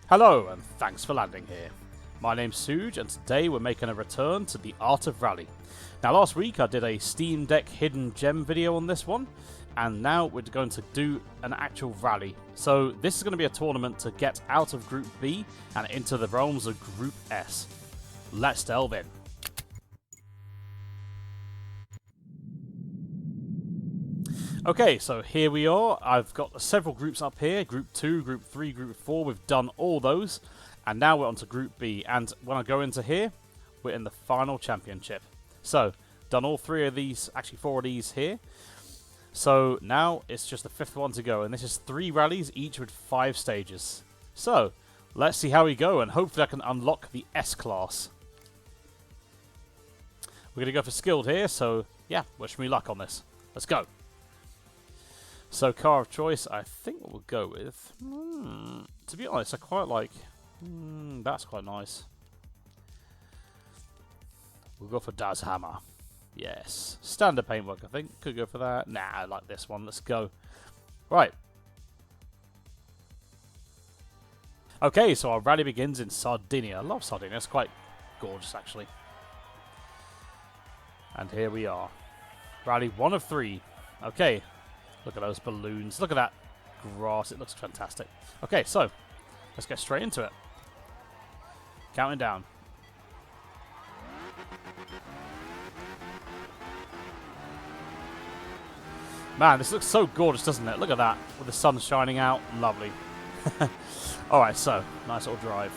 Hello, and thanks for landing here. My name's Suj, and today we're making a return to the Art of Rally. Now, last week I did a Steam Deck hidden gem video on this one, and now we're going to do an actual rally. So this is going to be a tournament to get out of Group B and into the realms of Group S. Let's delve in. Okay, so here we are. I've got several groups up here. Group 2, Group 3, Group 4. We've done all those. And now we're on to Group B. And when I go into here, we're in the final championship. So, done all 3 of these, actually 4 of these here. So, now it's just the 5th one to go. And this is 3 rallies, each with 5 stages. So, let's see how we go. And hopefully I can unlock the S class. We're going to go for skilled here. So, yeah, wish me luck on this. Let's go. So, car of choice, I think what we'll go with... to be honest, I quite like... that's quite nice. We'll go for Das Hammer. Yes. Standard paintwork, I think. Could go for that. Nah, I like this one. Let's go. Right. Okay, so our rally begins in Sardinia. I love Sardinia. It's quite gorgeous, actually. And here we are. Rally 1 of 3. Okay. Look at those balloons. Look at that grass. It looks fantastic. Okay, so let's get straight into it. Counting down. Man, this looks so gorgeous, doesn't it? Look at that. With the sun shining out. Lovely. Alright, so nice little drive.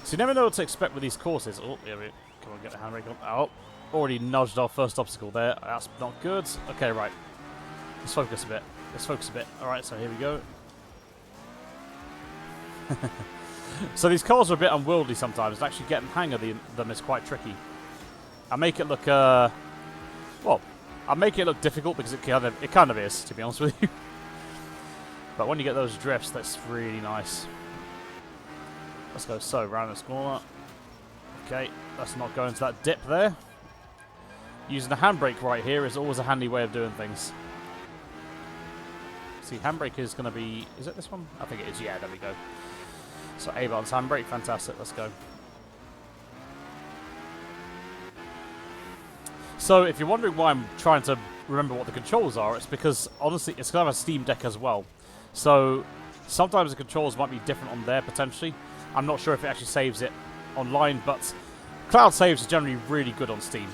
So you never know what to expect with these courses. Oh, here we go. Come on, get the handbrake on. Oh. Already nudged our first obstacle there. That's not good. Okay, right. Let's focus a bit. Let's focus a bit. Alright, so here we go. So these cars are a bit unwieldy sometimes. Actually getting the hang of them is quite tricky. I make it look, well, I make it look difficult because it kind of is, to be honest with you. But when you get those drifts, that's really nice. Let's go so, round this corner. Okay, let's not go into that dip there. Using the handbrake right here is always a handy way of doing things. See, handbrake is going to be... Is it this one? I think it is. Yeah, there we go. So, A-Bar's handbrake. Fantastic. Let's go. So, if you're wondering why I'm trying to remember what the controls are, it's because, honestly, it's going to have a Steam Deck as well. So, sometimes the controls might be different on there, potentially. I'm not sure if it actually saves it online, but cloud saves are generally really good on Steam.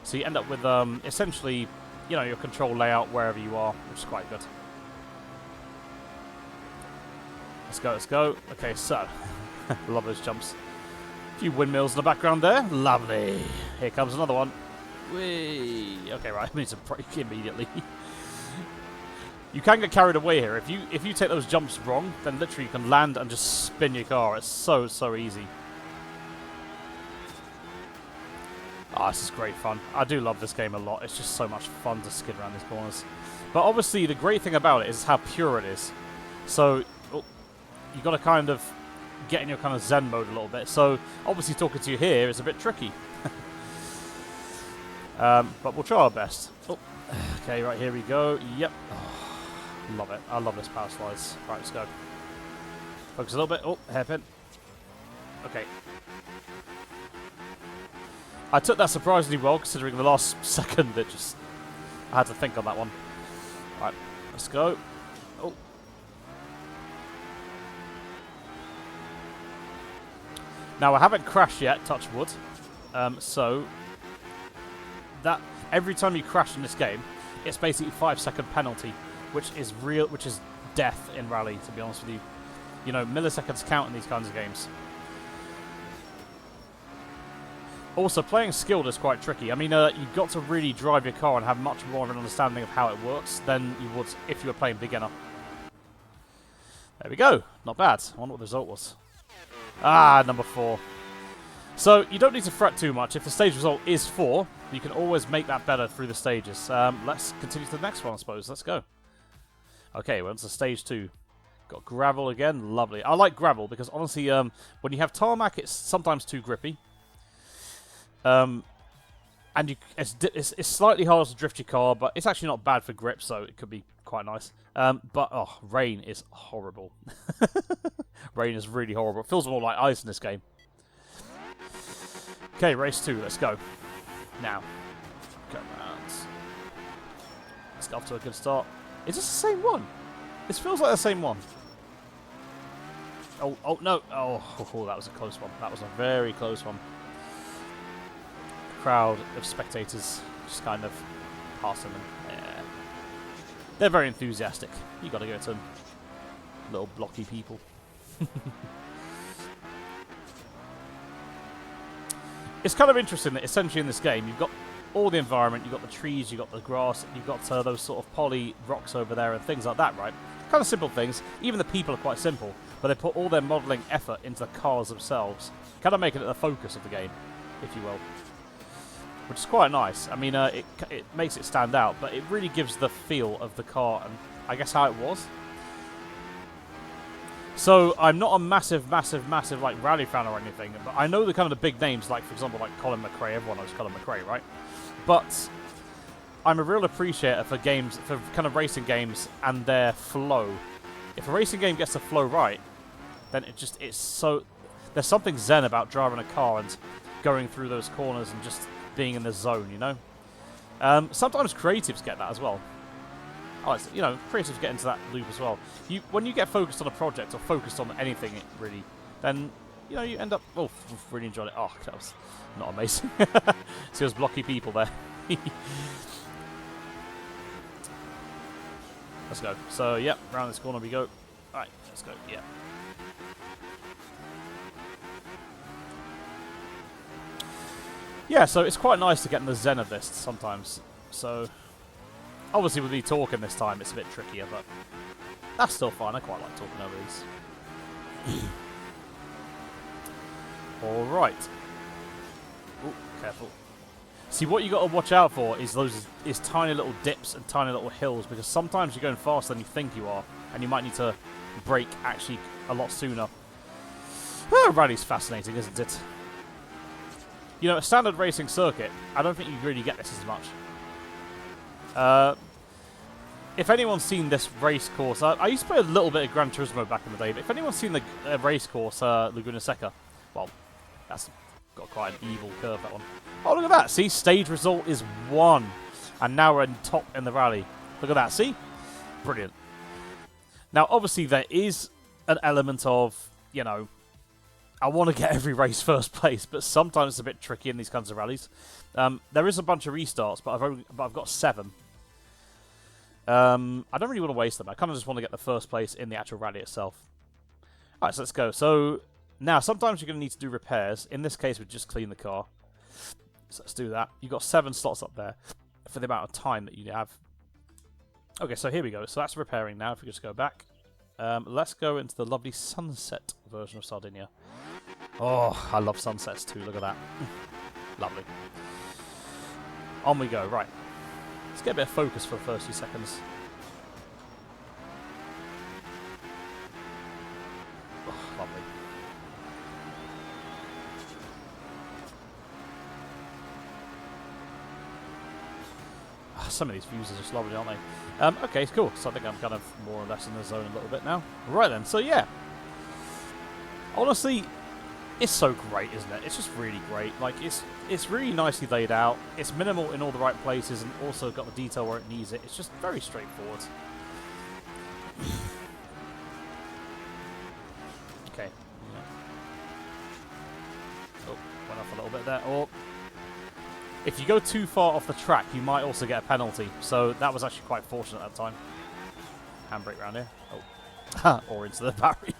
So you end up with, essentially, you know, your control layout wherever you are, which is quite good. Let's go, let's go. Okay, so, love those jumps. A few windmills in the background there. Lovely. Here comes another one. Whee. Okay, right, I need to brake immediately. You can get carried away here. If you take those jumps wrong, then literally you can land and just spin your car. It's so easy. Oh, this is great fun. I do love this game a lot. It's just so much fun to skid around these corners. But obviously, the great thing about it is how pure it is. So, you've got to kind of get in your kind of zen mode a little bit. So, obviously, talking to you here is a bit tricky. But we'll try our best. Oh, okay, right, here we go. Yep. Oh, love it. I love this power slides. Right, let's go. Focus a little bit. Oh, hairpin. Okay. I took that surprisingly well, considering the last second I had to think on that one. Right, let's go. Oh. Now, I haven't crashed yet, touch wood. So, that every time you crash in this game, it's basically a 5-second penalty, which is death in Rally, to be honest with you. You know, milliseconds count in these kinds of games. Also, playing skilled is quite tricky. I mean, you've got to really drive your car and have much more of an understanding of how it works than you would if you were playing beginner. There we go. Not bad. I wonder what the result was. Ah, number 4. So, you don't need to fret too much. If the stage result is 4, you can always make that better through the stages. Let's continue to the next one, I suppose. Let's go. Okay, we're on to stage 2. Got gravel again. Lovely. I like gravel because, honestly, when you have tarmac, it's sometimes too grippy. And it's slightly harder to drift your car, but it's actually not bad for grip, so it could be quite nice. But, oh, rain is horrible. Rain is really horrible. It feels more like ice in this game. Okay, race 2, let's go. Now, go around. Let's get off to a good start. Is this the same one? This feels like the same one. Oh, no. Oh, that was a close one. That was a very close one. Crowd of spectators just kind of passing them. Yeah. They're very enthusiastic. You got to go to them. Little blocky people. It's kind of interesting that essentially in this game you've got all the environment, you've got the trees, you've got the grass, you've got those sort of poly rocks over there and things like that, right? Kind of simple things. Even the people are quite simple, but they put all their modelling effort into the cars themselves, kind of making it the focus of the game, if you will. Which is quite nice. I mean, it makes it stand out, but it really gives the feel of the car and I guess how it was. So I'm not a massive like rally fan or anything, but I know the kind of the big names, like for example, like Colin McRae. Everyone knows Colin McRae, right? But I'm a real appreciator for games, for kind of racing games and their flow. If a racing game gets the flow right, then it's so. There's something zen about driving a car and going through those corners and just being in the zone, you know. Sometimes creatives get that as well. Oh, you know, creatives get into that loop as well. When you get focused on a project or focused on anything, really, then you know you end up. Oh, really enjoyed it. Oh, that was not amazing. See those blocky people there. Let's go. So, yep, around this corner we go. All right, let's go. Yeah. Yeah, so it's quite nice to get in the zen of this sometimes. So. Obviously, with me talking this time, it's a bit trickier, but that's still fine. I quite like talking over these. All right. Ooh, careful. See, what you got to watch out for is those tiny little dips and tiny little hills, because sometimes you're going faster than you think you are, and you might need to brake actually a lot sooner. Rally's fascinating, isn't it? You know, a standard racing circuit, I don't think you really get this as much. If anyone's seen this race course, I used to play a little bit of Gran Turismo back in the day, but if anyone's seen the race course, Laguna Seca, well, that's got quite an evil curve, that one. Oh, look at that. See, stage result is 1. And now we're in top in the rally. Look at that. See? Brilliant. Now, obviously, there is an element of, you know, I want to get every race first place, but sometimes it's a bit tricky in these kinds of rallies. There is a bunch of restarts, but I've got 7. I don't really want to waste them. I kind of just want to get the first place in the actual rally itself. Alright, so let's go. So, now, sometimes you're going to need to do repairs. In this case, we just clean the car. So let's do that. You've got 7 slots up there for the amount of time that you have. Okay, so here we go. So that's repairing now, if we just go back. Let's go into the lovely sunset version of Sardinia. Oh, I love sunsets too. Look at that. Lovely. On we go. Right. Let's get a bit of focus for the first few seconds. Oh, lovely. Some of these views are just lovely, aren't they? Okay, cool. So I think I'm kind of more or less in the zone a little bit now. Right then. So yeah. Honestly, it's so great, isn't it? It's just really great. Like, it's really nicely laid out. It's minimal in all the right places and also got the detail where it needs it. It's just very straightforward. Okay. Yeah. Oh, went off a little bit there. Oh. If you go too far off the track, you might also get a penalty. So that was actually quite fortunate at that time. Handbrake around here. Oh. Or into the barrier.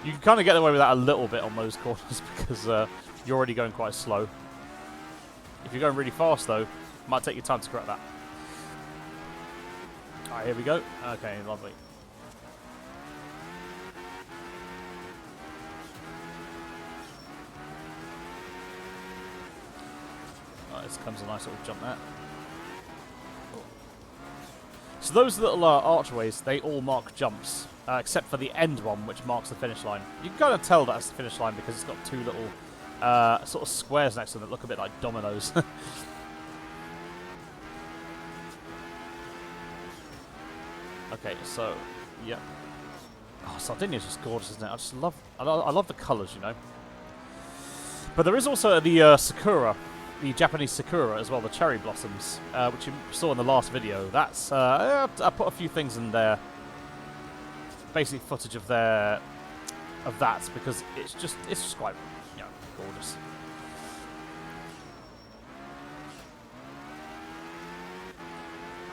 You can kind of get away with that a little bit on those corners because you're already going quite slow. If you're going really fast, though, it might take you time to correct that. Alright, here we go. Okay, lovely. Alright, this comes a nice little jump there. So those little archways, they all mark jumps. Except for the end one, which marks the finish line. You can kind of tell that's the finish line because it's got 2 little sort of squares next to them that look a bit like dominoes. Okay, so, yeah. Oh, Sardinia's just gorgeous, isn't it? I love the colours, you know. But there is also the Sakura, the Japanese Sakura as well, the cherry blossoms, which you saw in the last video. That's, I put a few things in there. Basically footage of that, because it's just quite, you know, gorgeous.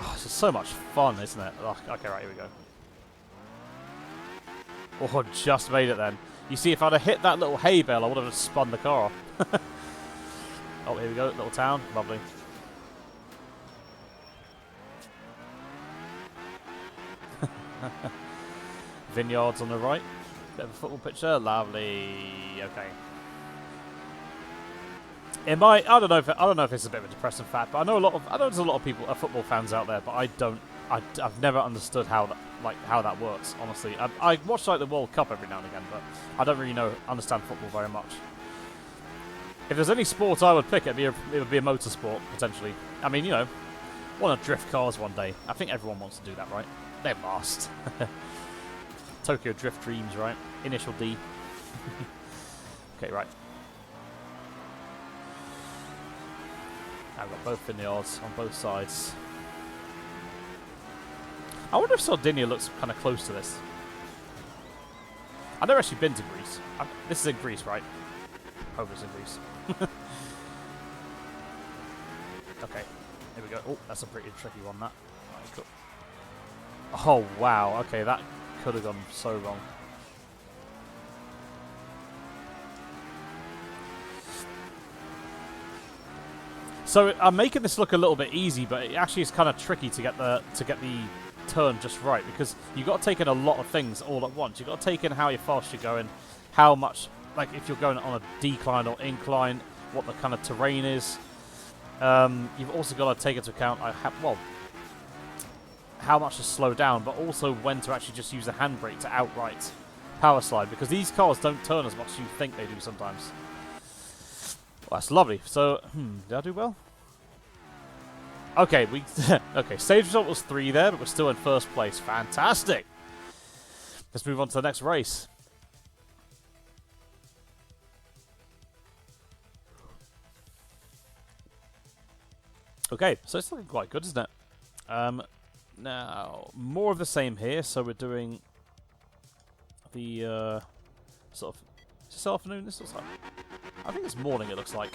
Oh, it's just so much fun, isn't it? Oh, okay, right, here we go. Oh, just made it then. You see, if I'd have hit that little hay bale, I would have just spun the car off. Oh, here we go, little town. Lovely. Vineyards on the right. Bit of a football picture. Lovely. Okay. It might. I don't know if it's a bit of a depressing fact, but I know there's a lot of people, football fans out there, but I've never understood how that works. Honestly, I watch like the World Cup every now and again, but I don't really understand football very much. If there's any sport I would pick, it would be a motorsport potentially. I mean, you know, want to drift cars one day. I think everyone wants to do that, right? They must. Tokyo Drift Dreams, right? Initial D. Okay, right. I've got both vineyards on both sides. I wonder if Sardinia looks kind of close to this. I've never actually been to Greece. This is in Greece, right? Hope it's in Greece. Okay, here we go. Oh, that's a pretty tricky one, that. Right, cool. Oh, wow. Okay, that could have gone so wrong. So I'm making this look a little bit easy, but it actually is kind of tricky to get the turn just right, because you've got to take in a lot of things all at once. You've got to take in how fast you're going, how much, like if you're going on a decline or incline, what the kind of terrain is. You've also got to take into account how much to slow down, but also when to actually just use the handbrake to outright power slide, because these cars don't turn as much as you think they do sometimes. Well, that's lovely. So, did I do well? Okay, okay, stage result was 3 there, but we're still in first place. Fantastic! Let's move on to the next race. Okay, so it's looking quite good, isn't it? Now, more of the same here. So we're doing the sort of... Is this afternoon? This looks like... I think it's morning, it looks like.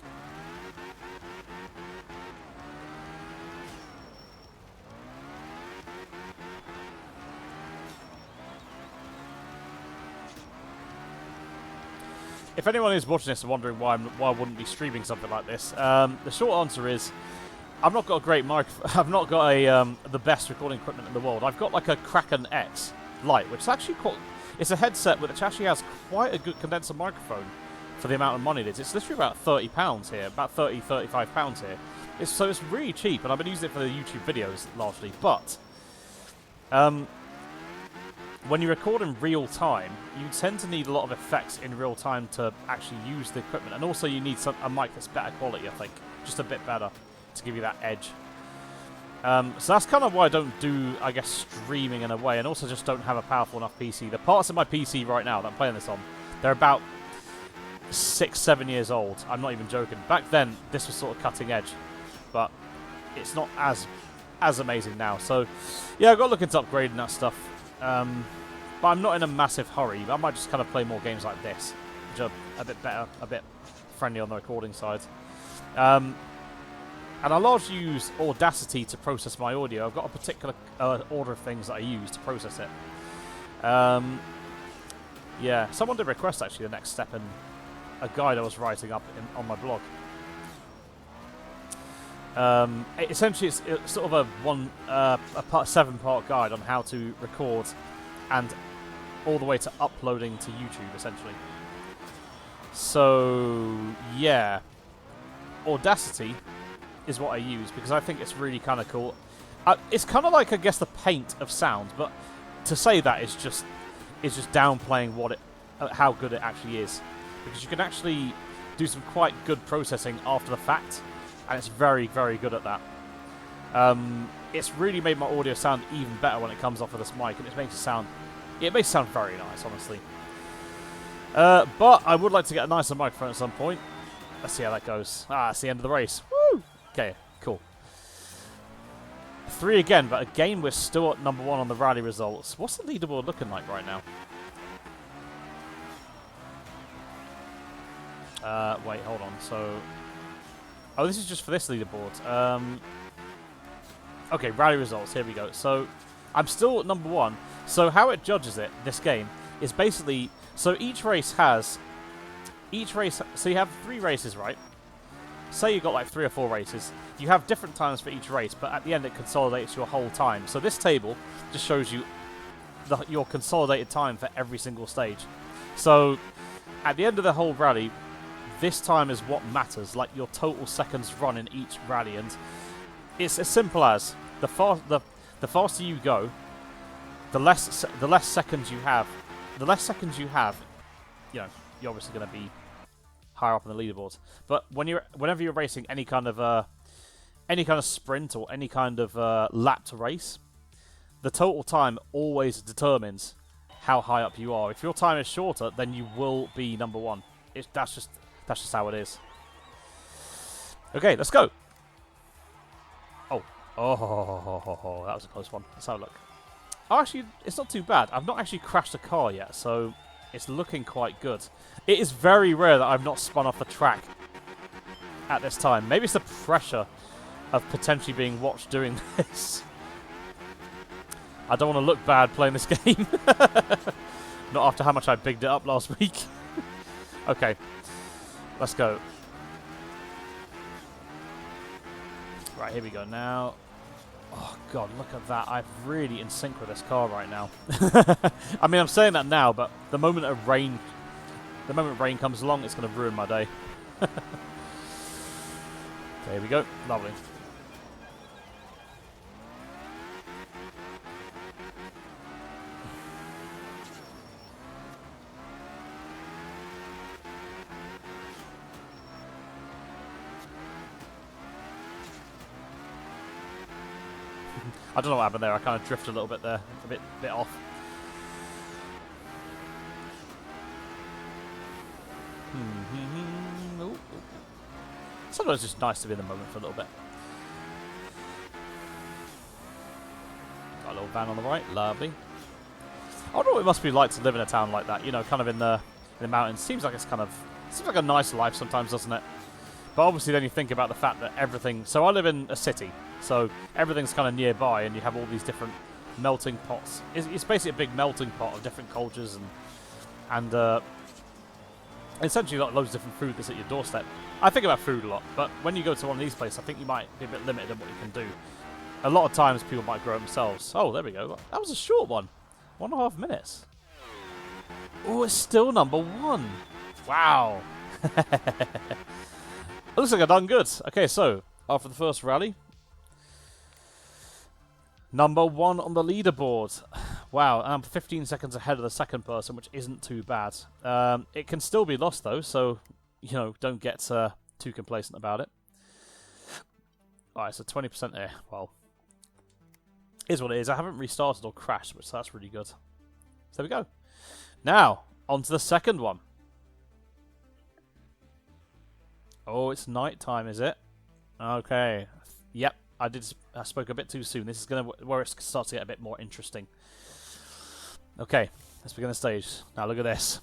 If anyone is watching this and wondering why I wouldn't be streaming something like this, the short answer is I've not got a great microphone. I've not got the best recording equipment in the world. I've got like a Kraken X Lite, which is actually quite... It's a headset which actually has quite a good condenser microphone for the amount of money it is. It's literally about £30 here, about £30–35 here. So it's really cheap, and I've been using it for the YouTube videos largely. But when you record in real time, you tend to need a lot of effects in real time to actually use the equipment, and also you need a mic that's better quality, I think, just a bit better to give you that edge. So that's kind of why I don't do, I guess, streaming in a way, and also just don't have a powerful enough PC. The parts of my PC right now that I'm playing this on, they're about 6–7 years old. I'm not even joking. Back then, this was sort of cutting edge, but it's not as amazing now. So, yeah, I've got to look into upgrading that stuff. But I'm not in a massive hurry. I might just kind of play more games like this, which are a bit better, a bit friendly on the recording side. And I largely use Audacity to process my audio. I've got a particular order of things that I use to process it. Yeah, someone did request actually the next step in a guide I was writing up on my blog. Essentially, it's sort of a 7-part guide on how to record and all the way to uploading to YouTube, essentially. So, yeah. Audacity is what I use because I think it's really kind of cool. It's kind of like, I guess, the Paint of sound, but to say that is just downplaying how good it actually is, because you can actually do some quite good processing after the fact, and it's very, very good at that. It's really made my audio sound even better when it comes off of this mic, and it makes it sound very nice, honestly. But I would like to get a nicer microphone at some point. Let's see how that goes. It's the end of the race. Woo! Okay, cool. 3 again, but again we're still at number 1 on the rally results. What's the leaderboard looking like right now? Wait, hold on. So, oh, this is just for this leaderboard. Okay, rally results. Here we go. So, I'm still at number 1. So, how it judges it, this game, is basically... So, each race... So, you have 3 races, right? Say you've got like 3 or 4 races. You have different times for each race, but at the end it consolidates your whole time. So, this table just shows you your consolidated time for every single stage. So, at the end of the whole rally... This time is what matters, like your total seconds run in each rally, and it's as simple as the faster you go, the less seconds you have. The less seconds you have, you know, you're obviously going to be higher up on the leaderboards. But whenever you're racing any kind of sprint or any kind of lapped race, the total time always determines how high up you are. If your time is shorter, then you will be number 1. That's just how it is. Okay, let's go. Oh, that was a close one. Let's have a look. Oh, actually, it's not too bad. I've not actually crashed a car yet, so it's looking quite good. It is very rare that I've not spun off the track at this time. Maybe it's the pressure of potentially being watched doing this. I don't want to look bad playing this game. Not after how much I bigged it up last week. Okay. Let's go. Right, here we go now. Oh, God, look at that. I'm really in sync with this car right now. I mean, I'm saying that now, but the moment rain comes along, it's going to ruin my day. Okay, here we go. Lovely. I don't know what happened there. I kind of drifted a little bit there, a bit off. Sometimes it's just nice to be in the moment for a little bit. Got a little van on the right, lovely. I wonder what it must be like to live in a town like that. You know, kind of in the mountains. Seems like a nice life sometimes, doesn't it? But obviously, then you think about the fact that everything. So I live in a city. So everything's kind of nearby, and you have all these different melting pots. It's basically a big melting pot of different cultures, and essentially like loads of different food that's at your doorstep. I think about food a lot, but when you go to one of these places, I think you might be a bit limited in what you can do. A lot of times, people might grow it themselves. Oh, there we go. That was a short one. 1.5 minutes. Oh, it's still number 1. Wow. Looks like I've done good. Okay, so after the first rally. Number 1 on the leaderboard. Wow, and I'm 15 seconds ahead of the second person, which isn't too bad. It can still be lost, though, so, you know, don't get too complacent about it. Alright, so 20% there. Well, is what it is. I haven't restarted or crashed, so that's really good. So there we go. Now, on to the second one. Oh, it's night time, is it? Okay. Yep. I spoke a bit too soon. This is where it starts to get a bit more interesting. Okay, let's begin the stage. Now look at this.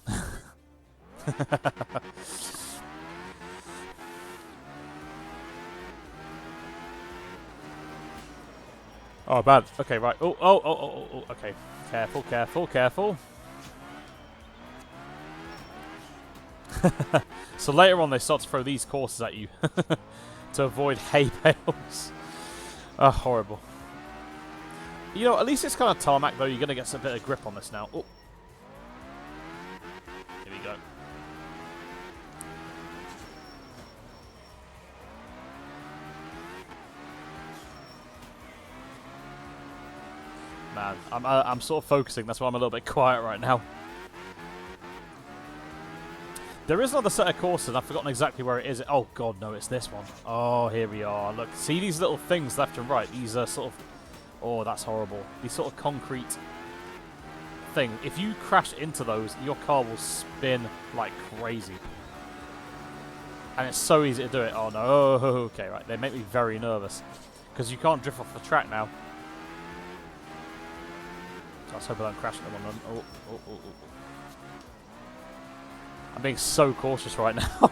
Oh, bad. Okay, right. Oh. Okay. Careful. So later on, they start to throw these courses at you to avoid hay bales. Oh, horrible. You know, at least it's kind of tarmac, though. You're going to get some bit of grip on this now. Oh. Here we go. Man, I'm sort of focusing. That's why I'm a little bit quiet right now. There is another set of courses. I've forgotten exactly where it is. Oh god, no, it's this one. Oh, here we are. Look, see these little things left and right. These are sort of... Oh, that's horrible. These sort of concrete thing. If you crash into those, your car will spin like crazy. And it's so easy to do it. Oh no. Okay, right. They make me very nervous. Because you can't drift off the track now. So let's hope I don't crash into one of them. Oh. I'm being so cautious right now.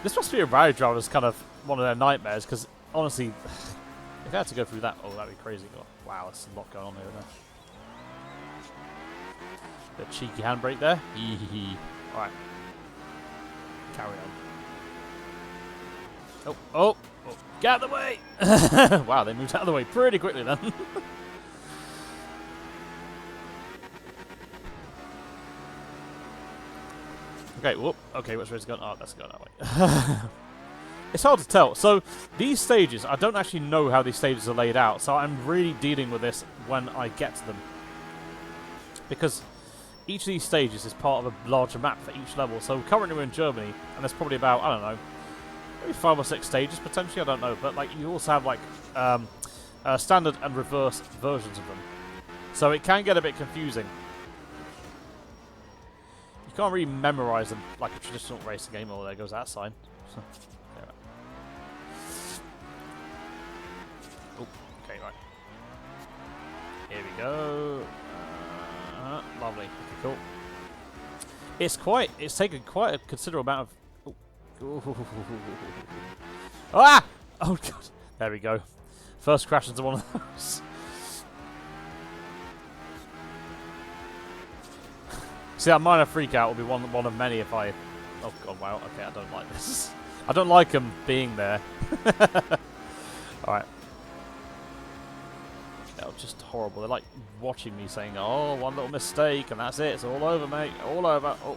This must be a rally driver's kind of one of their nightmares, because honestly, if they had to go through that, oh, that'd be crazy. Oh, wow, there's a lot going on here. Bit of cheeky handbrake there. Alright. Carry on. Oh, get out of the way! Wow, they moved out of the way pretty quickly then. Okay, whoop. Okay, which way's going? Oh, that's going that way. It's hard to tell. So, these stages, I don't actually know how these stages are laid out, so I'm really dealing with this when I get to them. Because each of these stages is part of a larger map for each level. So, currently we're in Germany, and there's probably about, I don't know, maybe 5 or 6 stages potentially, I don't know. But, like, you also have, like, standard and reverse versions of them. So, it can get a bit confusing. You can't really memorize them like a traditional racing game. Oh, there goes that sign. Okay, right. Here we go. Lovely. Okay, cool. It's taken quite a considerable amount of... Ah! Oh, God. There we go. First crash into one of those. See, that minor freak out will be one of many if I... Oh, God, wow. Okay, I don't like this. I don't like them being there. Alright. That was just horrible. They're like watching me saying, oh, one little mistake and that's it. It's all over, mate. All over. Oh.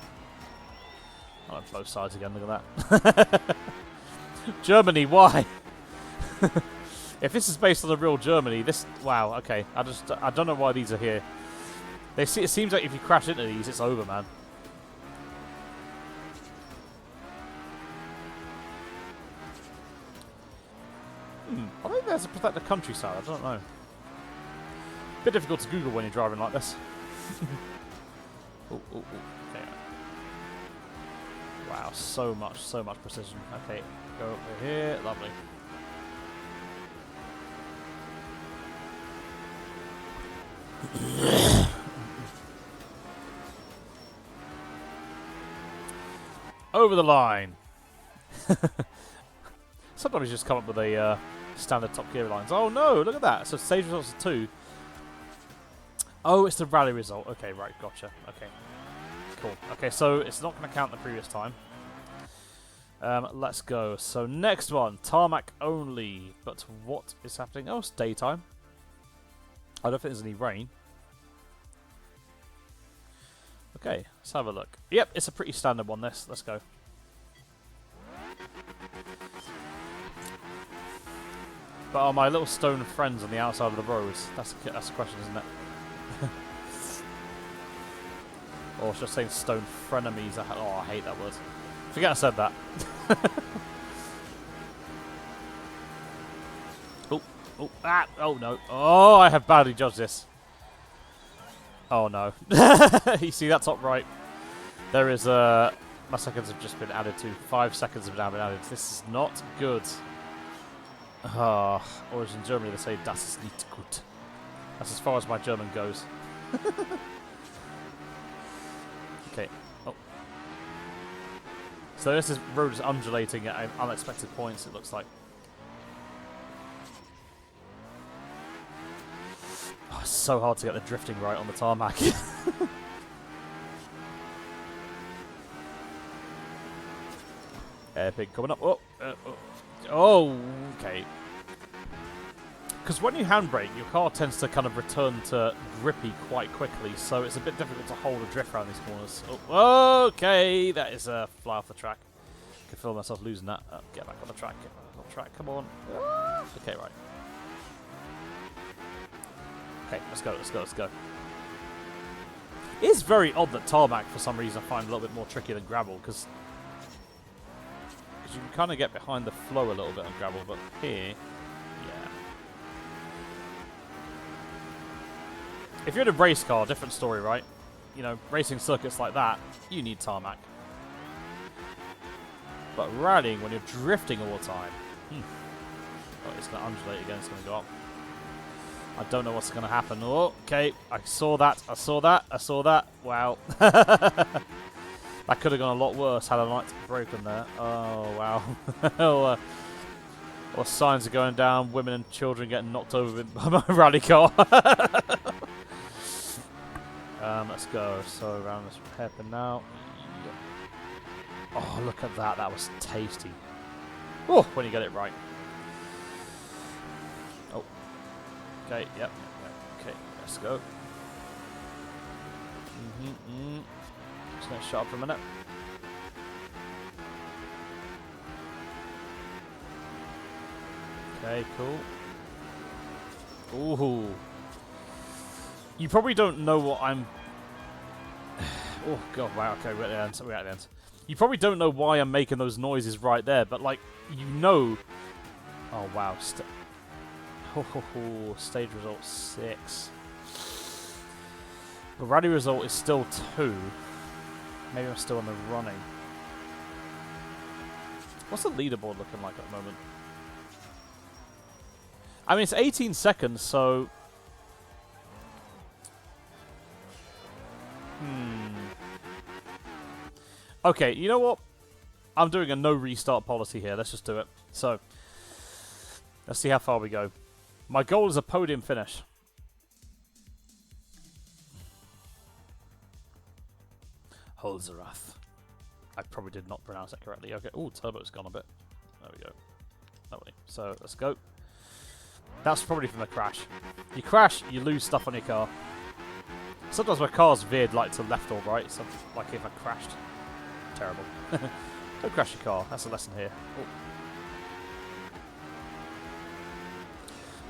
I'm on both sides again. Look at that. Germany, why? If this is based on the real Germany, this... Wow, okay. I don't know why these are here. It seems like if you crash into these, it's over, man. I think there's to protect the countryside. I don't know. Bit difficult to Google when you're driving like this. Okay. Wow, so much precision. Okay, go over here. Lovely. Over the line. Sometimes you just come up with a standard Top Gear lines. Oh no, look at that. So stage results are 2. Oh, it's the rally result. Okay, right, gotcha. Okay, cool. Okay, so it's not going to count the previous time. Let's go. So next one, tarmac only. But what is happening? Oh, it's daytime. I don't think there's any rain. Okay, let's have a look. Yep, it's a pretty standard one, this. Let's go. But are my little stone friends on the outside of the roads? That's the question, isn't it? Or just saying stone frenemies. Oh, I hate that word. Forget I said that. Oh no. Oh, I have badly judged this. Oh no. You see that top right? There is my seconds have just been added to. 5 seconds have now been added. This is not good. Or as in Germany they say, das ist nicht gut. That's as far as my German goes. Okay. Oh. So this road is undulating at unexpected points, it looks like. Oh, it's so hard to get the drifting right on the tarmac. Epic coming up. Oh, okay. Because when you handbrake, your car tends to kind of return to grippy quite quickly, so it's a bit difficult to hold a drift around these corners. Oh, okay, that is a fly off the track. I can feel myself losing that. Oh, get back on the track. Get back on the track. Come on. Okay, right. Okay, let's go. It is very odd that tarmac, for some reason, I find a little bit more tricky than gravel, because you can kind of get behind the flow a little bit on gravel, but here, yeah. If you're in a race car, different story, right? You know, racing circuits like that, you need tarmac. But rallying, when you're drifting all the time, oh, it's going to undulate again, it's going to go up. I don't know what's going to happen. Oh, okay, I saw that, I saw that, I saw that. Wow. That could have gone a lot worse had I not broken there. Oh, wow. All signs are going down, women and children getting knocked over by my rally car. Let's go. So around this hairpin now. Oh, look at that. That was tasty. Oh, when you get it right. Oh. Okay, yep. Okay, let's go. Just going to shut up for a minute. Okay, cool. Ooh. You probably don't know what I'm... Oh, God, wow, okay, we're at the end. We're at the end. You probably don't know why I'm making those noises right there, but, like, you know... Oh, wow. Stage result 6. The rally result is still 2. Maybe I'm still in the running. What's the leaderboard looking like at the moment? I mean, it's 18 seconds, so... Okay, you know what? I'm doing a no restart policy here. Let's just do it. So, let's see how far we go. My goal is a podium finish. Holzerath. I probably did not pronounce that correctly. Okay. Oh, turbo's gone a bit. There we go. Lovely. So, let's go. That's probably from the crash. You crash, you lose stuff on your car. Sometimes my car's veered like to left or right, so like if I crashed. Terrible. Don't crash your car. That's a lesson here. Oh.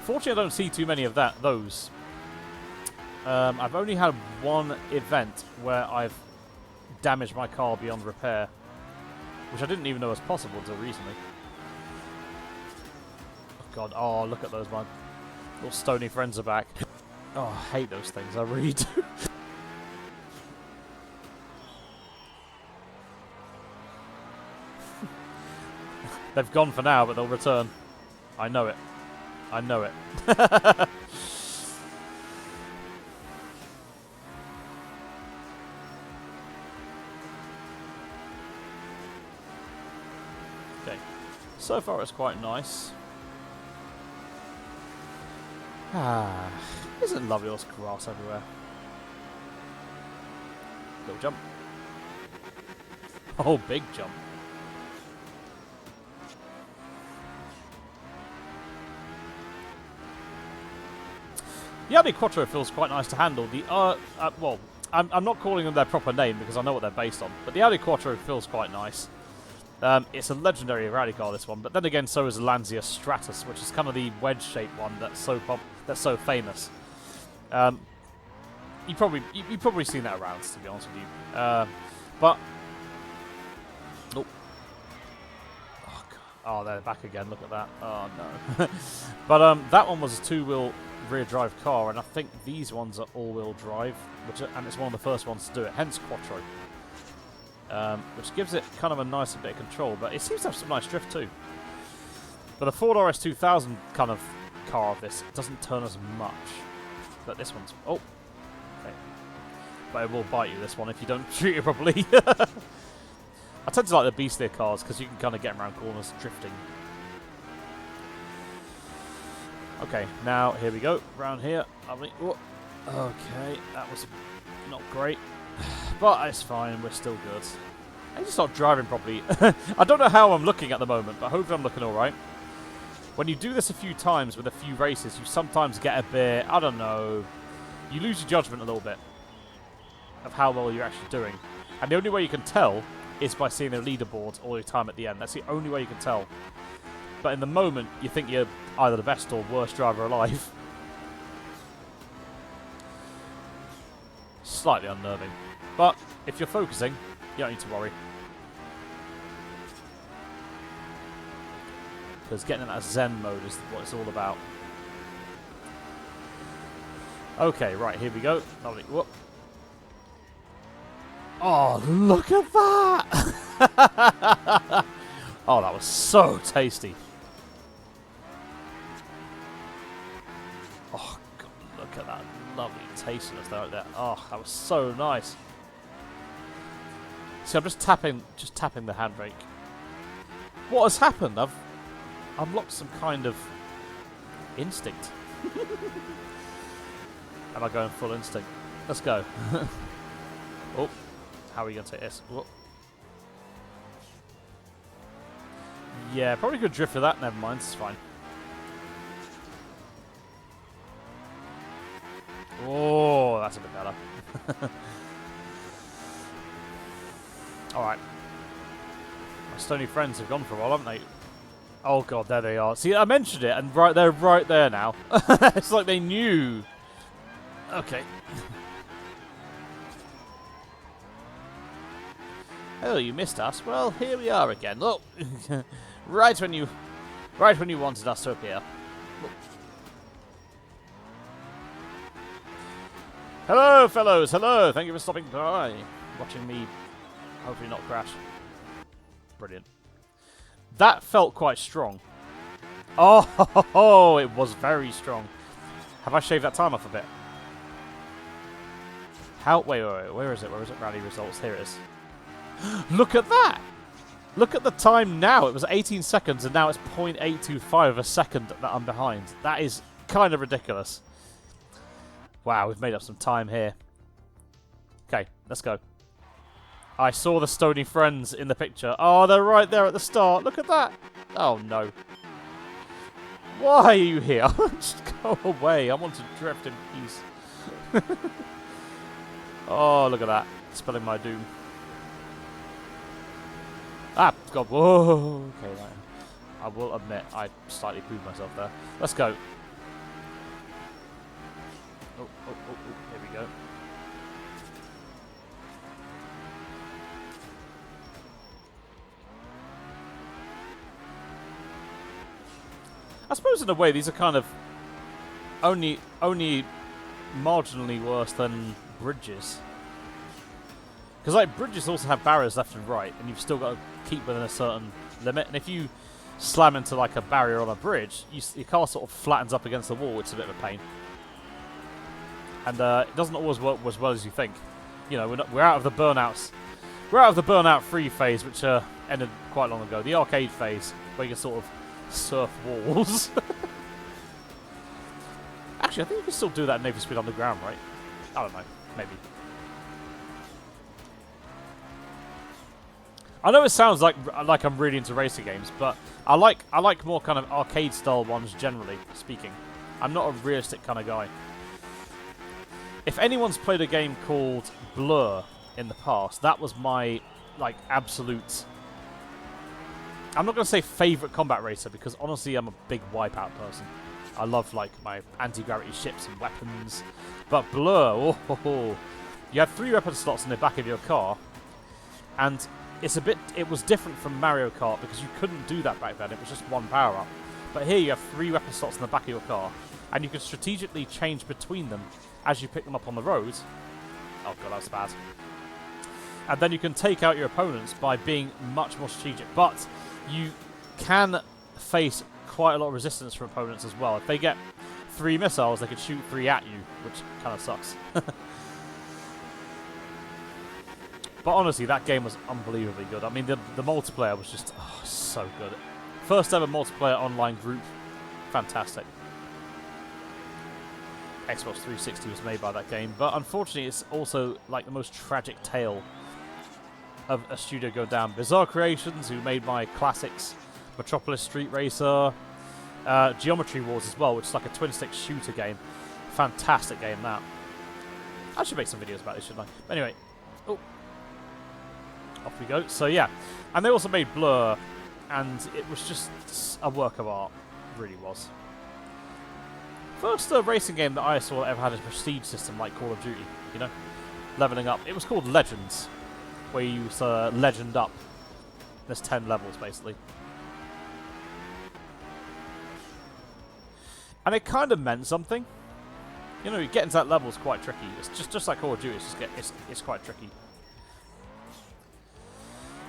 Fortunately, I don't see too many of those. I've only had one event where I've damaged my car beyond repair, which I didn't even know was possible until recently. Oh God! Oh, look at those! My little stony friends are back. Oh, I hate those things. I really do. They've gone for now, but they'll return. I know it. I know it. Okay. So far it's quite nice. Ah, isn't it lovely all this grass everywhere? Little jump. Oh, big jump. The Audi Quattro feels quite nice to handle. The well, I'm not calling them their proper name because I know what they're based on, but the Audi Quattro feels quite nice. It's a legendary rally car, this one, but then again, so is the Lancia Stratus, which is kind of the wedge-shaped one that's so famous. You've probably seen that around, to be honest with you. But oh, oh, they're back again. Look at that. Oh no. But that one was a two-wheel rear drive car, and I think these ones are all-wheel drive, and it's one of the first ones to do it, hence Quattro, which gives it kind of a nicer bit of control, but it seems to have some nice drift too. But the Ford RS 2000 kind of car of this doesn't turn as much, but this one's okay, but it will bite you, this one, if you don't treat it properly. I tend to like the beastier cars because you can kind of get around corners drifting. Okay, now here we go. Round here. Lovely. Whoa. Okay, that was not great. But it's fine, we're still good. I need to start driving properly. I don't know how I'm looking at the moment, but hopefully I'm looking alright. When you do this a few times with a few races, you sometimes get a bit, I don't know, you lose your judgment a little bit of how well you're actually doing. And the only way you can tell is by seeing the leaderboard all the time at the end. That's the only way you can tell. But in the moment, you think you're either the best or worst driver alive. slightly unnerving. But if you're focusing, you don't need to worry. Because getting in that Zen mode is what it's all about. Okay, right, here we go. Lovely. Whoop. Oh, look at that! Oh, that was so tasty. Oh, God, look at that lovely tastiness there, right there. Oh, that was so nice. See, I'm just tapping the handbrake. What has happened? I've unlocked some kind of instinct. Am I going full instinct? Let's go. Oh, how are we going to take this? Whoop. Yeah, probably could drift for that. Never mind, it's fine. Oh, that's a bit better. Alright. My stony friends have gone for a while, haven't they? Oh god, there they are. See, I mentioned it, and they're right there now. It's like they knew. Okay. Oh, you missed us. Well, here we are again. Look, right when you wanted us to appear. Look. Hello, fellows. Hello. Thank you for stopping by, watching me. Hopefully not crash. Brilliant. That felt quite strong. Oh, it was very strong. Have I shaved that time off a bit? How? Wait. Where is it? Where is it? Rally results. Here it is. Look at that! Look at the time now. It was 18 seconds, and now it's 0.825 of a second that I'm behind. That is kind of ridiculous. Wow, we've made up some time here. Okay, let's go. I saw the stony friends in the picture. Oh, they're right there at the start. Look at that. Oh, no. Why are you here? Just go away. I want to drift in peace. Oh, look at that. Spelling my doom. Ah, God. Whoa. Okay, right. I will admit, I slightly proved myself there. Let's go. Oh, here we go. I suppose in a way these are kind of only marginally worse than bridges. Because like bridges also have barriers left and right, and you've still got to keep within a certain limit. And if you slam into like a barrier on a bridge, your car sort of flattens up against the wall, which is a bit of a pain. And it doesn't always work as well as you think. You know, we're out of the burnouts. We're out of the burnout free phase, which ended quite long ago. The arcade phase, where you can sort of surf walls. Actually, I think you can still do that in Need for Speed Underground, right? I don't know. Maybe. I know it sounds like I'm really into racing games, but I like more kind of arcade style ones generally speaking. I'm not a realistic kind of guy. If anyone's played a game called Blur in the past, that was my like absolute. I'm not going to say favourite combat racer because honestly I'm a big Wipeout person. I love like my anti-gravity ships and weapons. But Blur, you have 3 weapon slots in the back of your car, and it was different from Mario Kart because you couldn't do that back then. It was just 1 power up. But here you have 3 weapon slots in the back of your car, and you can strategically change between them as you pick them up on the road. Oh god, that's bad. And then you can take out your opponents by being much more strategic. But you can face quite a lot of resistance from opponents as well. If they get 3 missiles, they can shoot 3 at you, which kind of sucks. But honestly, that game was unbelievably good. I mean, the multiplayer was just so good. First ever multiplayer online group. Fantastic. Xbox 360 was made by that game. But unfortunately, it's also like the most tragic tale of a studio go down. Bizarre Creations, who made my classics, Metropolis Street Racer, Geometry Wars as well, which is like a twin-stick shooter game. Fantastic game, that. I should make some videos about this, shouldn't I? But anyway, off we go. So yeah, and they also made Blur, and it was just a work of art. It really was. First racing game that I saw that ever had a prestige system like Call of Duty, you know? leveling up. It was called Legends, where you legend up. There's 10 levels, basically. And it kind of meant something. You know, getting to that level is quite tricky. It's just like Call of Duty. It's quite tricky.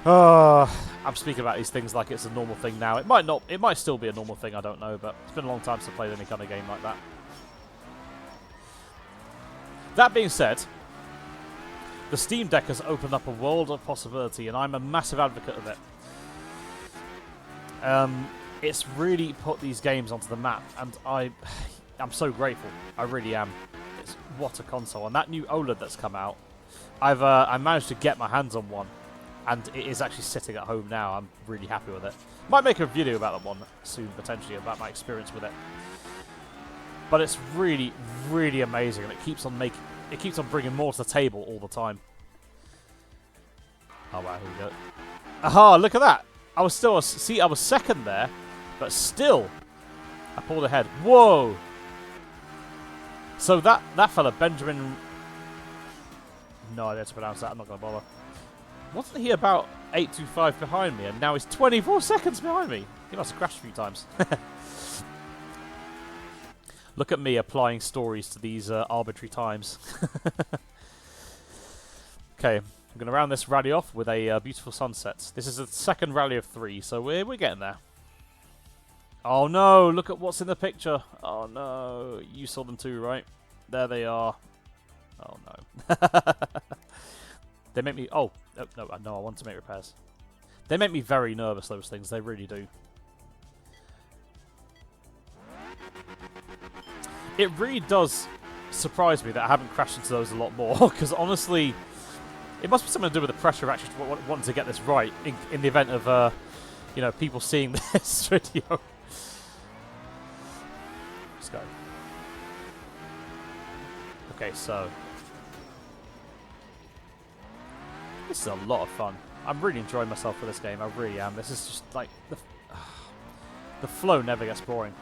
I'm speaking about these things like it's a normal thing now. It might not. It might still be a normal thing. I don't know. But it's been a long time since I played any kind of game like that. That being said, the Steam Deck has opened up a world of possibility, and I'm a massive advocate of it. It's really put these games onto the map, and I'm so grateful. I really am. What a console. And that new OLED that's come out, I managed to get my hands on one, and it is actually sitting at home now. I'm really happy with it. Might make a video about that one soon, potentially, about my experience with it. But it's really, really amazing, and it keeps on bringing more to the table all the time. Oh wow, here we go. Aha, look at that! I was second there, but still, I pulled ahead. Whoa! So that fella, Benjamin, no idea how to pronounce that. I'm not gonna bother. Wasn't he about 825 behind me, and now he's 24 seconds behind me? He must have crashed a few times. Look at me applying stories to these arbitrary times. Okay, I'm going to round this rally off with a beautiful sunset. This is the second rally of 3, so we're getting there. Oh no, look at what's in the picture. Oh no, you saw them too, right? There they are. Oh no. They make me... Oh, no, I want to make repairs. They make me very nervous, those things. They really do. It really does surprise me that I haven't crashed into those a lot more, because honestly, it must be something to do with the pressure of actually wanting to get this right in the event of, you know, people seeing this video. Let's go. Okay, so this is a lot of fun. I'm really enjoying myself for this game. I really am. This is just like the flow never gets boring.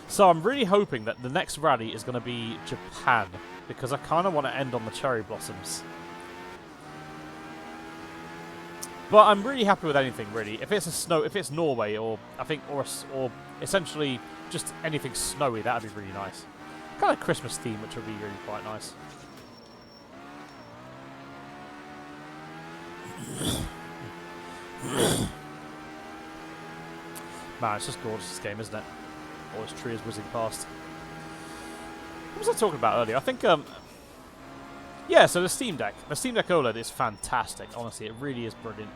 So I'm really hoping that the next rally is going to be Japan, because I kind of want to end on the cherry blossoms. But I'm really happy with anything, really. If it's Norway, or I think, or essentially just anything snowy, that'd be really nice. Kind of Christmas theme, which would be really quite nice. Man, it's just gorgeous, this game, isn't it? Oh, this tree is whizzing past. What was I talking about earlier? I think, yeah, so the Steam Deck. The Steam Deck OLED is fantastic, honestly. It really is brilliant.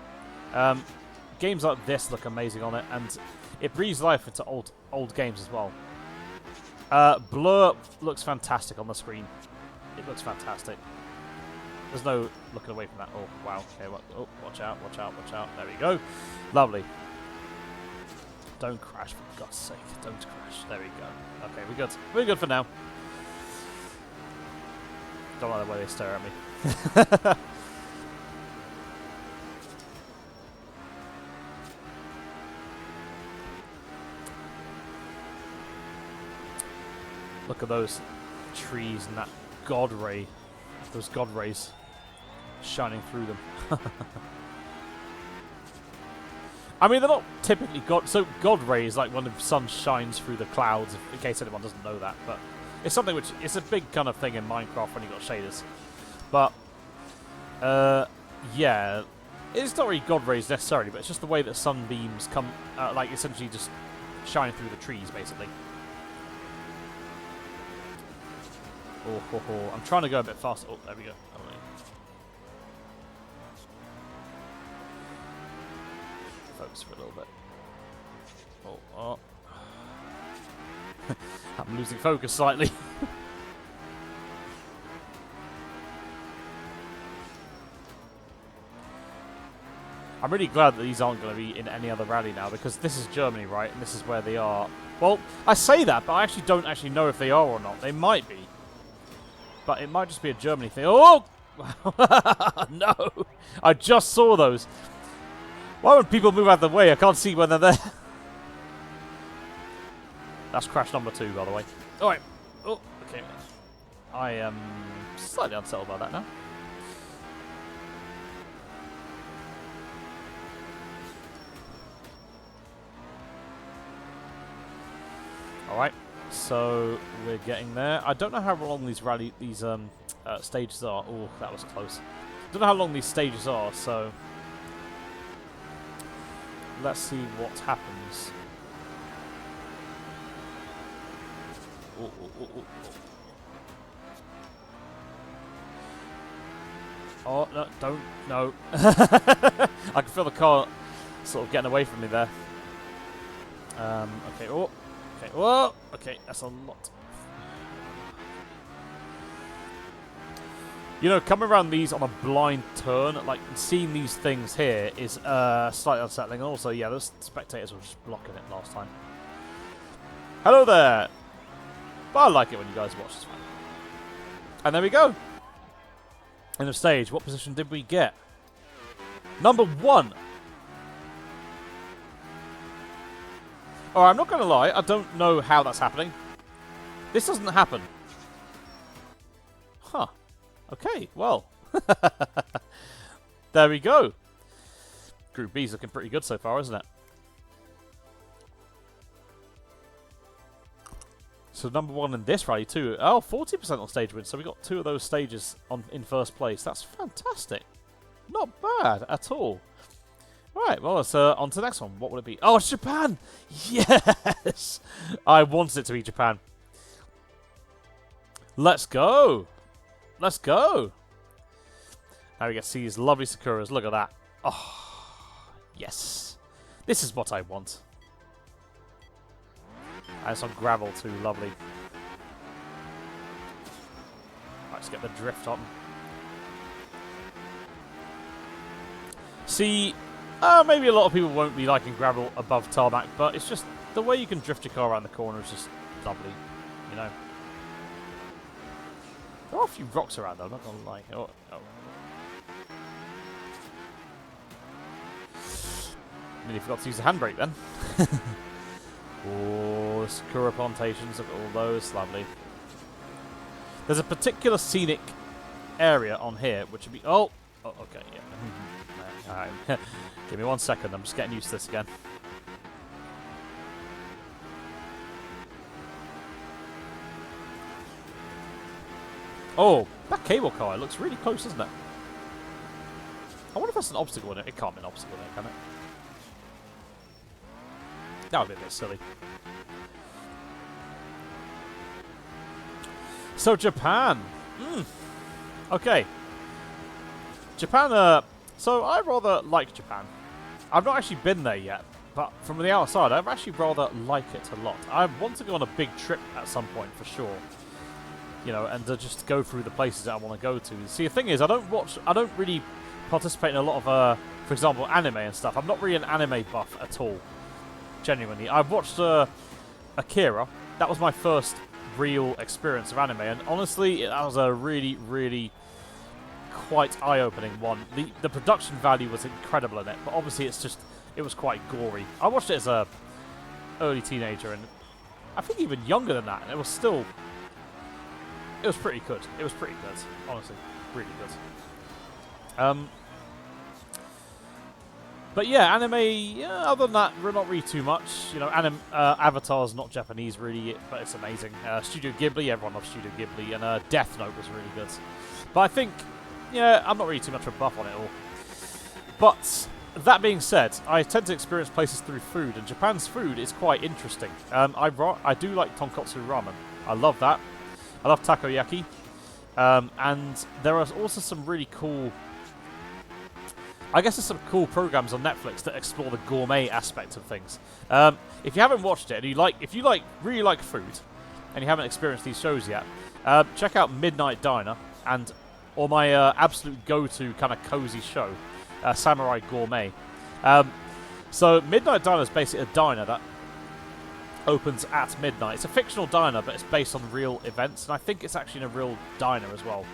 Games like this look amazing on it, and it breathes life into old games as well. Blur looks fantastic on the screen. It looks fantastic. There's no looking away from that. Oh, wow. Okay, oh, watch out, watch out, watch out. There we go. Lovely. Don't crash, for God's sake. Don't crash. There we go. Okay, we're good. We're good for now. Don't like the way they stare at me. Look at those trees and that God ray. Those God rays shining through them. I mean, they're not typically God... So, God ray is like when the sun shines through the clouds, in case anyone doesn't know that. But it's something which... It's a big kind of thing in Minecraft when you've got shaders. But, yeah. It's not really God rays necessarily, but it's just the way that sunbeams come... like, essentially just shining through the trees, basically. Oh, ho, ho. I'm trying to go a bit faster. Oh, there we go. Focus for a little bit. Oh. I'm losing focus slightly. I'm really glad that these aren't going to be in any other rally now, because this is Germany, right? And this is where they are. Well, I say that, but I actually don't actually know if they are or not. They might be. But it might just be a Germany thing. Oh! No! I just saw those. Why would people move out of the way? I can't see when they're there. That's crash number 2, by the way. Alright. Oh, okay. I am slightly unsettled by that now. Alright. So, we're getting there. I don't know how long these stages are. Oh, that was close. I don't know how long these stages are, so... Let's see what happens. Oh, oh, oh, oh. Oh, no, don't, no. I can feel the car sort of getting away from me there. Okay, oh, okay, whoa, okay, that's a lot. You know, coming around these on a blind turn, like seeing these things here is slightly unsettling. And also, yeah, those spectators were just blocking it last time. Hello there! But I like it when you guys watch this one. And there we go. End of stage. What position did we get? Number 1. Alright, I'm not going to lie. I don't know how that's happening. This doesn't happen. Huh. Okay, well. There we go. Group B's looking pretty good so far, isn't it? So number 1 in this rally too. Oh, 40% on stage wins. So we got 2 of those stages in first place. That's fantastic. Not bad at all. Right, well, let's on to the next one. What will it be? Oh, it's Japan! Yes! I wanted it to be Japan. Let's go! Let's go! Now we get to see these lovely Sakuras. Look at that. Oh, yes. This is what I want. And some gravel too. Lovely. Right, let's get the drift on. See, maybe a lot of people won't be liking gravel above tarmac, but it's just the way you can drift your car around the corner is just lovely, you know. There are a few rocks around though, I'm not gonna lie. Oh. I nearly forgot to use the handbrake then. Oh, the Sakura plantations, look at all those, lovely. There's a particular scenic area on here which would be... Oh, okay, yeah. Alright, give me 1 second, I'm just getting used to this again. Oh, that cable car, it looks really close, doesn't it? I wonder if that's an obstacle in it. It can't be an obstacle in it, can it? That would be a bit silly. So, Japan. Okay. Japan, so I rather like Japan. I've not actually been there yet, but from the outside, I actually rather like it a lot. I want to go on a big trip at some point, for sure. You know, and just go through the places that I want to go to. See, the thing is, I don't really participate in a lot of, for example, anime and stuff. I'm not really an anime buff at all. Genuinely. I've watched Akira. That was my first real experience of anime, and honestly, that was a really, really quite eye-opening one. The production value was incredible in it, but obviously it was quite gory. I watched it as a early teenager, and I think even younger than that, and it was pretty good. It was pretty good, honestly. Really good. But yeah, anime, other than that, not really too much. You know, Avatar's not Japanese really, but it's amazing. Studio Ghibli, everyone loves Studio Ghibli, and Death Note was really good. But I think, yeah, I'm not really too much of a buff on it all. But that being said, I tend to experience places through food, and Japan's food is quite interesting. I do like tonkotsu ramen. I love that. I love takoyaki. And there are also some really cool... I guess there's some cool programs on Netflix that explore the gourmet aspect of things. If you haven't watched it, and if you really like food, and you haven't experienced these shows yet, check out Midnight Diner, or my absolute go-to kind of cozy show, Samurai Gourmet. So Midnight Diner is basically a diner that opens at midnight. It's a fictional diner, but it's based on real events, and I think it's actually in a real diner as well.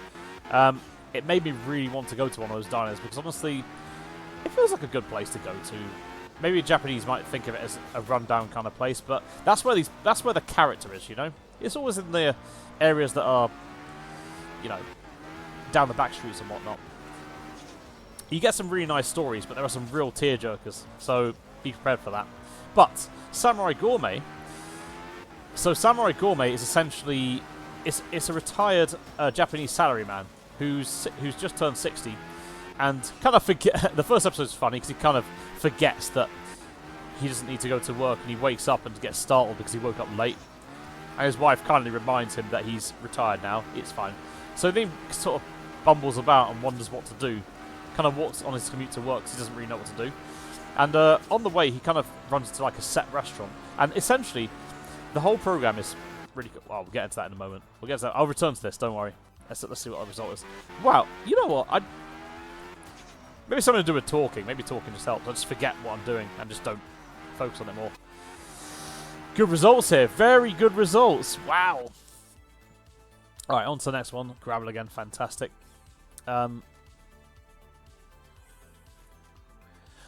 It made me really want to go to one of those diners, because honestly, it feels like a good place to go to maybe Japanese might think of it as a rundown kind of place, but that's where the character is, you know? It's always in the areas that are, you know, down the back streets and whatnot. You get some really nice stories, but there are some real tearjerkers, so be prepared for that. But Samurai Gourmet. So Samurai Gourmet is essentially it's a retired Japanese salaryman who's just turned 60, and kind of forget. The first episode's funny because he kind of forgets that he doesn't need to go to work, and he wakes up and gets startled because he woke up late. And his wife kindly reminds him that he's retired now. It's fine. So then he sort of bumbles about and wonders what to do. Kind of walks on his commute to work because he doesn't really know what to do. And on the way, he kind of runs into like a set restaurant. And essentially, the whole program is really good. Well, we'll get into that in a moment. We'll get to that. I'll return to this. Don't worry. Let's see what the result is. Wow. You know what? Maybe something to do with talking. Maybe talking just helps. I just forget what I'm doing and just don't focus on it more. Good results here. Very good results. Wow. All right, on to the next one. Gravel again. Fantastic.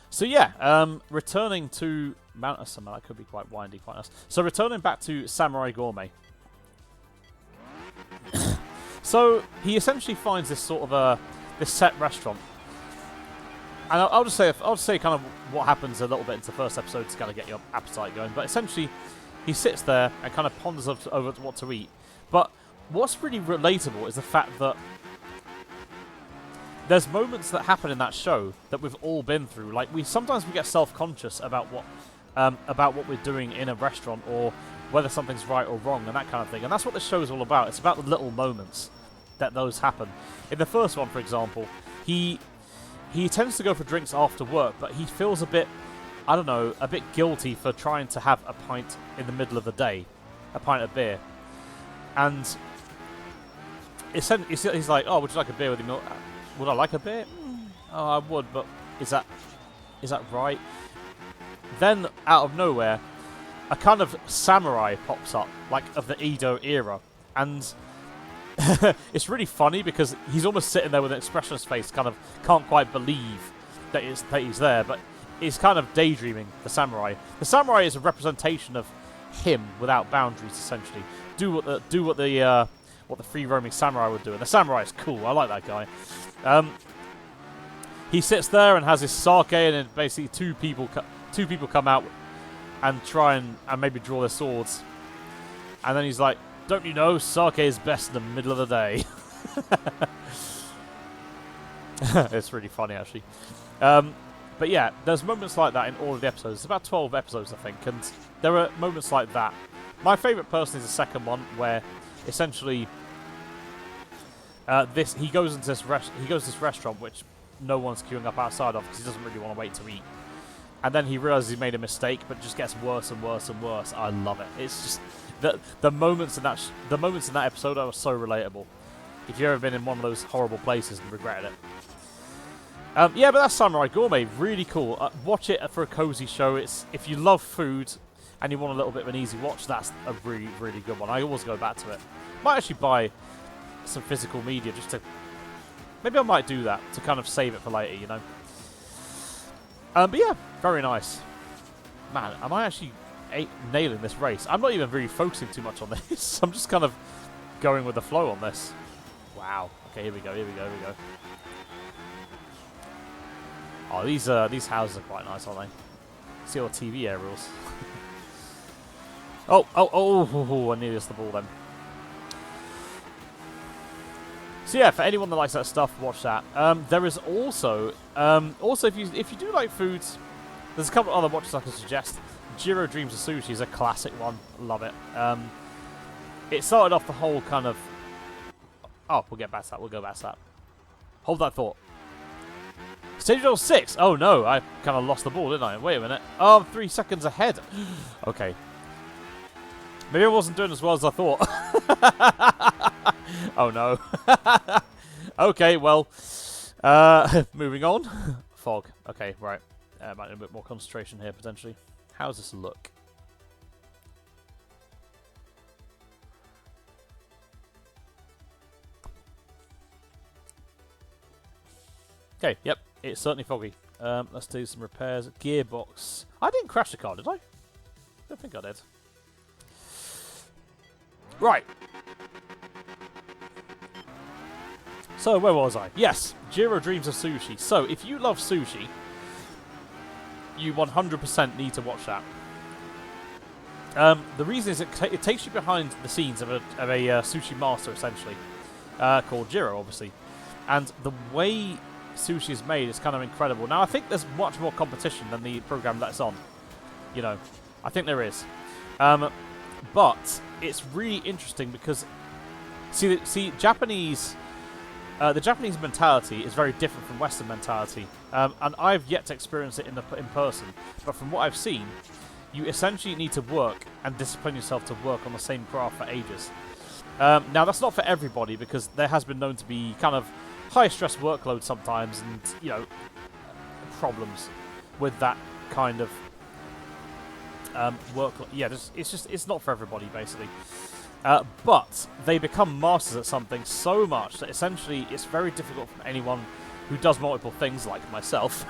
So yeah, returning to Mount Asama, that could be quite windy, quite nice. So returning back to Samurai Gourmet. So he essentially finds this sort of this set restaurant, and I'll just say kind of what happens a little bit into the first episode to kind of get your appetite going. But essentially, he sits there and kind of ponders over what to eat. But what's really relatable is the fact that there's moments that happen in that show that we've all been through. Like sometimes we get self-conscious about what we're doing in a restaurant or whether something's right or wrong and that kind of thing. And that's what the show is all about. It's about the little moments that those happen. In the first one, for example, he tends to go for drinks after work, but he feels a bit, I don't know, a bit guilty for trying to have a pint in the middle of the day, a pint of beer. And he's like, oh, would you like a beer with your milk? Would I like a beer? Oh, I would, but is that right? Then, out of nowhere, a kind of samurai pops up, like of the Edo era, and it's really funny because he's almost sitting there with an expressionless face, kind of can't quite believe that he's there, but he's kind of daydreaming. The samurai is a representation of him without boundaries, essentially. Do what the free roaming samurai would do, and the samurai is cool. I like that guy. He sits there and has his sake, and then basically two people come out and try and maybe draw their swords, and then he's like, "Don't you know sake is best in the middle of the day?" It's really funny, actually. But yeah, there's moments like that in all of the episodes. It's about 12 episodes, I think, and there are moments like that. My favourite person is the second one, where essentially he goes to this restaurant which no one's queuing up outside of because he doesn't really want to wait to eat, and then he realizes he made a mistake, but it just gets worse and worse and worse. I love it. It's just the moments in that episode are so relatable. If you've ever been in one of those horrible places and regretted it. Yeah, but that's Samurai Gourmet. Really cool. Watch it for a cozy show. If you love food and you want a little bit of an easy watch, that's a really, really good one. I always go back to it. Might actually buy some physical media just to... Maybe I might do that to kind of save it for later, you know. But yeah, very nice. Man, am I actually nailing this race? I'm not even really focusing too much on this. I'm just kind of going with the flow on this. Wow. Okay, here we go. Oh, these houses are quite nice, aren't they? See all the TV aerials. Oh, I nearly lost the ball then. So yeah, for anyone that likes that stuff, watch that. There is also if you do like foods, there's a couple of other watches I can suggest. Jiro Dreams of Sushi is a classic one. Love it. It started off the whole kind of... Oh, we'll get back to that. We'll go back to that. Hold that thought. Stage Level 6! Oh no, I kind of lost the ball, didn't I? Wait a minute. Oh, I'm 3 seconds ahead. Okay. Maybe I wasn't doing as well as I thought. Oh no. Okay, well. Moving on. Fog. Okay, right. Might need a bit more concentration here, potentially. How does this look? Okay, yep. It's certainly foggy. Let's do some repairs. Gearbox. I didn't crash the car, did I? I don't think I did. Right. So, where was I? Yes, Jiro Dreams of Sushi. So, if you love sushi, you 100% need to watch that. The reason is it takes you behind the scenes of a sushi master, essentially, called Jiro, obviously. And the way sushi is made is kind of incredible. Now, I think there's much more competition than the program that's on. You know, I think there is. But it's really interesting because, see, Japanese... the Japanese mentality is very different from Western mentality, and I've yet to experience it in person. But from what I've seen, you essentially need to work and discipline yourself to work on the same craft for ages. Now, that's not for everybody because there has been known to be kind of high-stress workload sometimes, and you know, problems with that kind of workload. Yeah, it's not for everybody basically. But they become masters at something so much that essentially it's very difficult for anyone who does multiple things like myself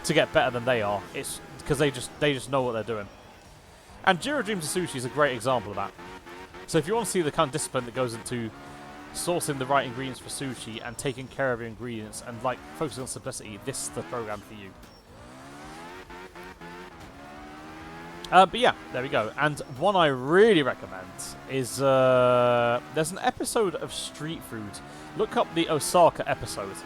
to get better than they are. It's because they just know what they're doing. And Jiro Dreams of Sushi is a great example of that. So if you want to see the kind of discipline that goes into sourcing the right ingredients for sushi and taking care of your ingredients and like focusing on simplicity, this is the program for you. But yeah, there we go. And one I really recommend is there's an episode of Street Food. Look up the Osaka episode.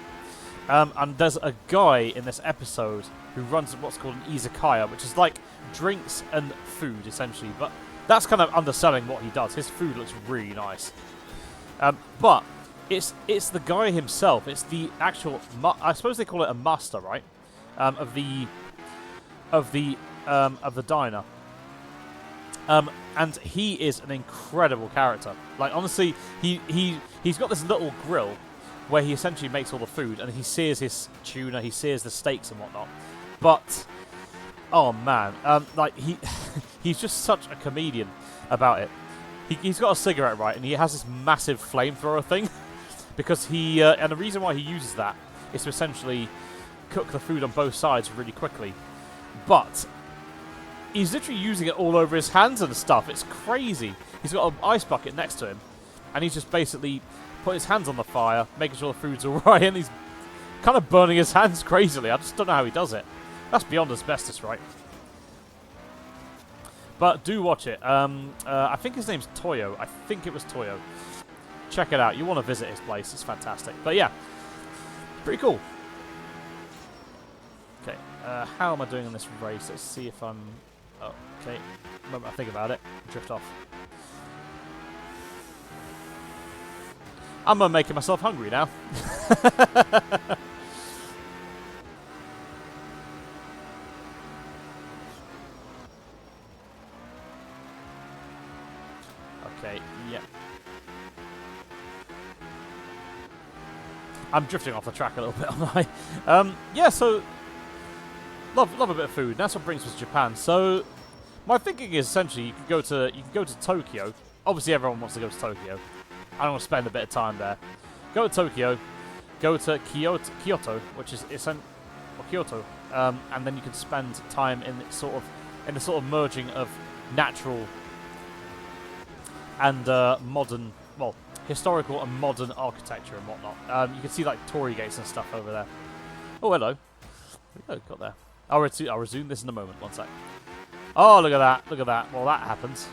And there's a guy in this episode who runs what's called an izakaya, which is like drinks and food, essentially. But that's kind of underselling what he does. His food looks really nice. But it's the guy himself. It's the actual... I suppose they call it a master, right? Of the diner. And he is an incredible character. Like, honestly, he's got this little grill where he essentially makes all the food, and he sears his tuna, he sears the steaks and whatnot. But, oh man, like, he's just such a comedian about it. He's got a cigarette, right, and he has this massive flamethrower thing, because and the reason why he uses that is to essentially cook the food on both sides really quickly. But he's literally using it all over his hands and stuff. It's crazy. He's got an ice bucket next to him, and he's just basically put his hands on the fire, making sure the food's alright, and he's kind of burning his hands crazily. I just don't know how he does it. That's beyond asbestos, right? But do watch it. I think his name's Toyo. I think it was Toyo. Check it out. You want to visit his place. It's fantastic. But yeah, pretty cool. Okay, how am I doing in this race? Let's see if I'm... Oh, okay. The moment I think about it, drift off. I'm making myself hungry now. Okay, yeah. I'm drifting off the track a little bit, aren't I? Yeah, so... Love a bit of food. That's what brings us to Japan. So, my thinking is essentially you can go to Tokyo. Obviously, everyone wants to go to Tokyo. I don't want to spend a bit of time there. Go to Tokyo. Go to Kyoto, which is Kyoto, and then you can spend time in the sort of merging of natural and modern, well, historical and modern architecture and whatnot. You can see like torii gates and stuff over there. Oh, hello. Got there. I'll resume this in a moment. One sec. Oh, look at that. Look at that. Well, that happens.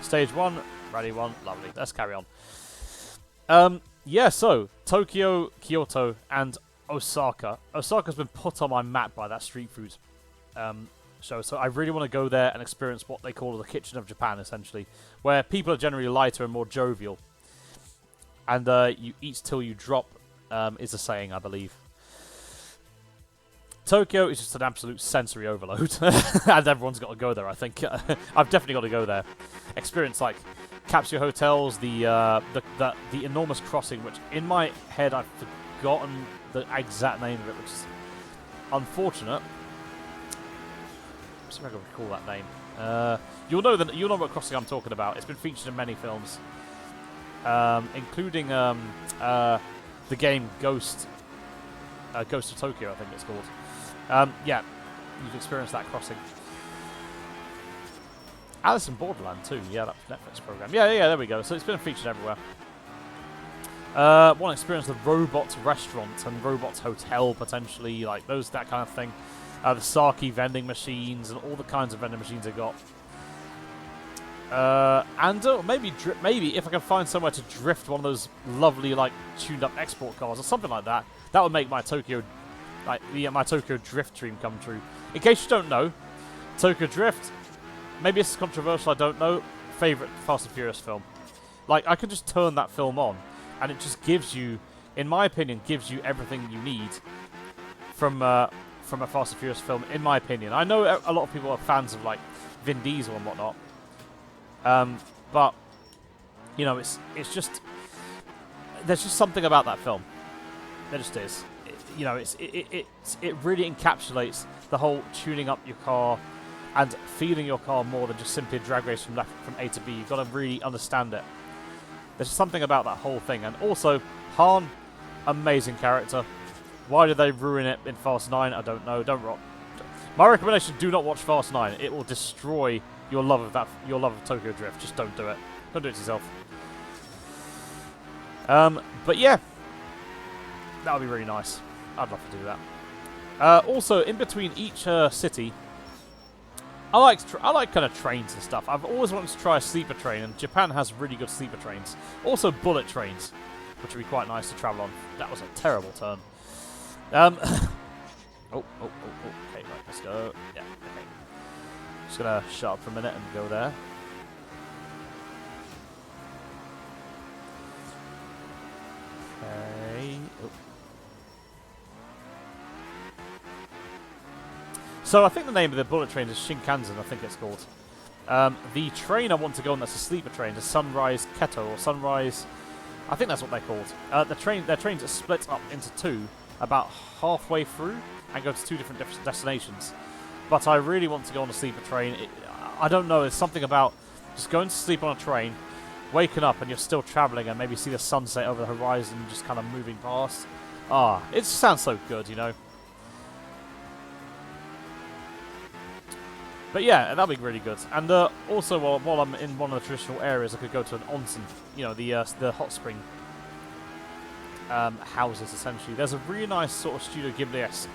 Stage 1, ready 1. Lovely. Let's carry on. Yeah, so Tokyo, Kyoto, and Osaka. Osaka's been put on my map by that street food show, so I really want to go there and experience what they call the kitchen of Japan, essentially, where people are generally lighter and more jovial. And you eat till you drop is a saying, I believe. Tokyo is just an absolute sensory overload, and everyone's got to go there, I think. I've definitely got to go there. Experience, like, capsule hotels, the enormous crossing, which in my head I've forgotten the exact name of it, which is unfortunate. Let's see if I can recall that name. You'll know what crossing I'm talking about. It's been featured in many films, including the game Ghost of Tokyo, I think it's called. Yeah, you've experienced that crossing. Alice in Borderland too. Yeah, that's a Netflix program. Yeah, there we go. So it's been featured everywhere. Want to experience the Robots restaurant and Robots hotel potentially, like that kind of thing. The Saki vending machines and all the kinds of vending machines they got. And maybe if I can find somewhere to drift one of those lovely like tuned up export cars or something like that, that would make my Tokyo Drift dream come true. In case you don't know, Tokyo Drift, maybe it's controversial, I don't know, favorite Fast and Furious film. Like I could just turn that film on, and it just gives you, in my opinion, gives you everything you need from a Fast and Furious film. In my opinion, I know a lot of people are fans of like Vin Diesel and whatnot. But you know, it's just there's just something about that film. There just is. It really encapsulates the whole tuning up your car and feeling your car more than just simply a drag race from A to B. You've got to really understand it. There's something about that whole thing, and also Han, amazing character. Why did they ruin it in Fast 9? I don't know. My recommendation: do not watch Fast 9. It will destroy your love of Tokyo Drift. Just don't do it. Don't do it to yourself. But yeah, that would be really nice. I'd love to do that. Also, in between each city, I like kind of trains and stuff. I've always wanted to try a sleeper train, and Japan has really good sleeper trains. Also, bullet trains, which would be quite nice to travel on. That was a terrible turn. Okay, right, let's go. Yeah, okay. Just gonna shut up for a minute and go there. Okay. Oh. So I think the name of the bullet train is Shinkansen, I think it's called. The train I want to go on that's a sleeper train is Sunrise Keto, or Sunrise... I think that's what they're called. Their trains are split up into two about halfway through and go to two different destinations. But I really want to go on a sleeper train. I don't know, there's something about just going to sleep on a train, waking up and you're still travelling and maybe see the sunset over the horizon just kind of moving past. It sounds so good, you know. But yeah, that'd be really good. And also, while I'm in one of the traditional areas, I could go to an onsen. You know, the hot spring houses, essentially. There's a really nice sort of Studio Ghibli-esque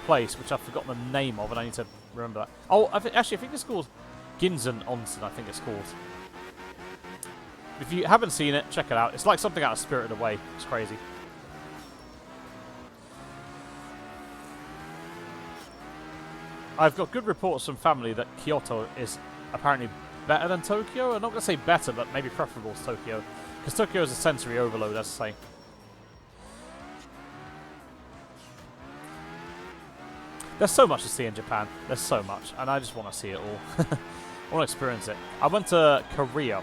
place, which I've forgotten the name of, and I need to remember that. Oh, I think it's called Ginzen Onsen, I think it's called. If you haven't seen it, check it out. It's like something out of Spirited Away. It's crazy. I've got good reports from family that Kyoto is apparently better than Tokyo. I'm not going to say better, but maybe preferable to Tokyo. Because Tokyo is a sensory overload, as I say. There's so much to see in Japan. There's so much. And I just want to see it all. I want to experience it. I went to Korea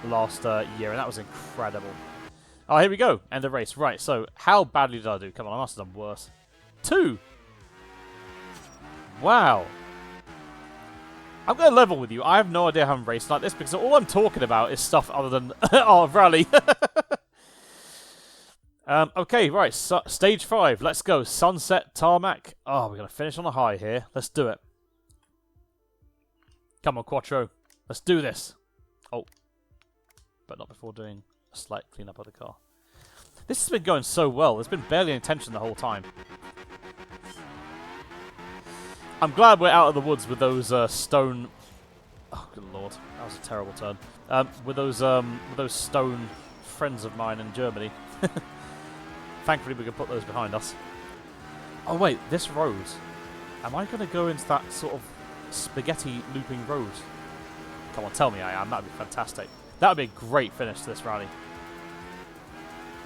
last year, and that was incredible. Oh, here we go. End of race. Right, so how badly did I do? Come on, I must have done worse. 2! Wow. I'm going to level with you. I have no idea how I'm racing like this because all I'm talking about is stuff other than rally. Okay, right. So, stage 5. Let's go. Sunset Tarmac. Oh, we're going to finish on a high here. Let's do it. Come on, Quattro. Let's do this. Oh. But not before doing a slight cleanup of the car. This has been going so well. There's been barely any tension the whole time. I'm glad we're out of the woods with those stone... Oh, good lord. That was a terrible turn. With those stone friends of mine in Germany. Thankfully, we can put those behind us. Oh, wait. This road. Am I going to go into that sort of spaghetti looping road? Come on, tell me I am. That would be fantastic. That would be a great finish to this rally.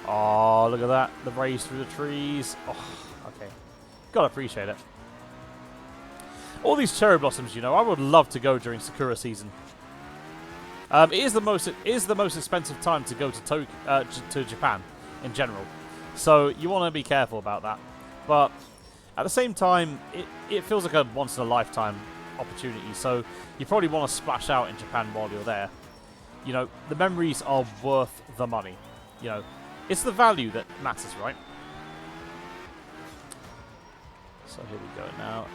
Oh, look at that. The race through the trees. Oh, okay. Gotta appreciate it. All these cherry blossoms, you know, I would love to go during Sakura season. It is the most expensive time to go to Japan in general, so you want to be careful about that. But at the same time, it feels like a once in a lifetime opportunity. So you probably want to splash out in Japan while you're there. You know, the memories are worth the money. You know, it's the value that matters, right? So here we go now.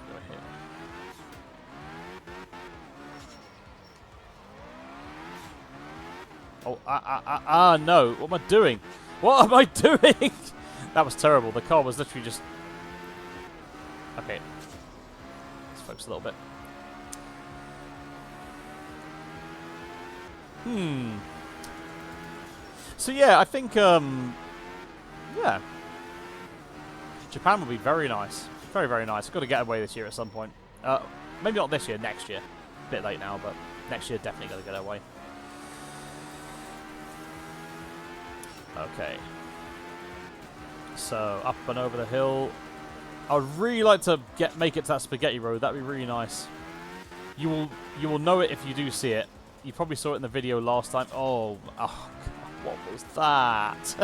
Go here. Oh, no. What am I doing? What am I doing? That was terrible. The car was literally just... Okay. Let's focus a little bit. So yeah, I think, yeah. Japan would be very nice. Very, very nice. Got to get away this year at some point. Maybe not this year, next year. A bit late now, but next year definitely got to get away. Okay. So, up and over the hill. I would really like to make it to that spaghetti road. That'd be really nice. You will know it if you do see it. You probably saw it in the video last time. Oh God, what was that?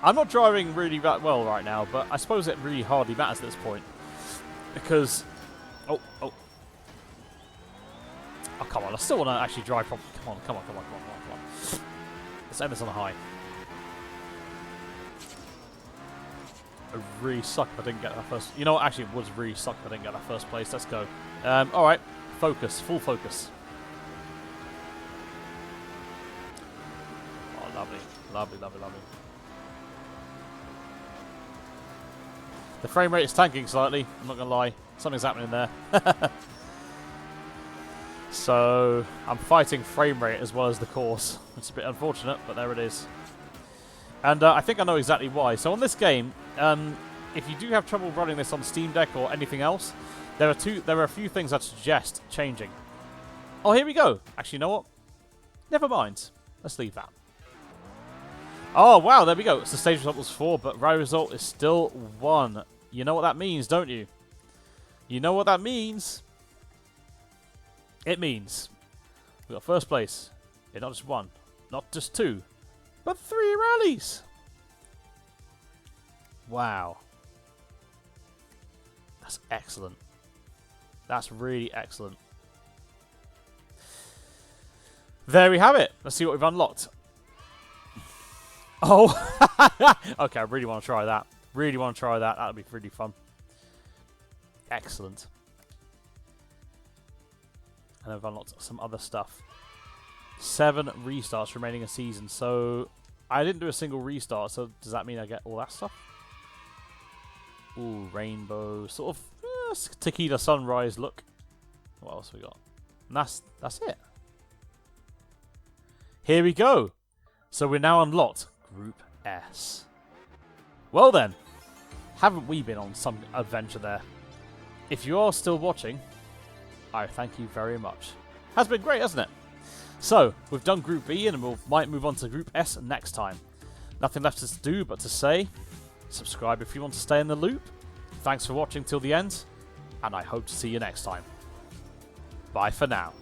I'm not driving really that well right now, but I suppose it really hardly matters at this point. Because... Oh, come on. I still want to actually drive properly. Come on. Let's end this on a high. It really suck if I didn't get that first... You know what? Actually, it would really suck if I didn't get that first place. Let's go. Alright. Focus. Full focus. Oh, lovely. Lovely. The frame rate is tanking slightly. I'm not going to lie. Something's happening there. So, I'm fighting frame rate as well as the course. It's a bit unfortunate, but there it is. And I think I know exactly why. So on this game, if you do have trouble running this on Steam Deck or anything else, there are a few things I'd suggest changing. Oh, here we go. Actually, you know what? Never mind. Let's leave that. Oh, wow, there we go. So stage result was 4, but round result is still 1. You know what that means, don't you? You know what that means? It means we got first place in not just 1, not just 2, but 3 rallies. Wow. That's excellent. That's really excellent. There we have it. Let's see what we've unlocked. Oh. Okay, I really want to try that. Really want to try that. That would be really fun. Excellent. And I've unlocked some other stuff. 7 restarts remaining a season. So, I didn't do a single restart. So, does that mean I get all that stuff? Ooh, rainbow. Sort of tequila sunrise look. What else we got? And that's it. Here we go. So, we're now unlocked Group S. Well then. Haven't we been on some adventure there? If you are still watching, I thank you very much. Has been great, hasn't it? So, we've done Group B and we might move on to Group S next time. Nothing left to do but to say, subscribe if you want to stay in the loop. Thanks for watching till the end, and I hope to see you next time. Bye for now.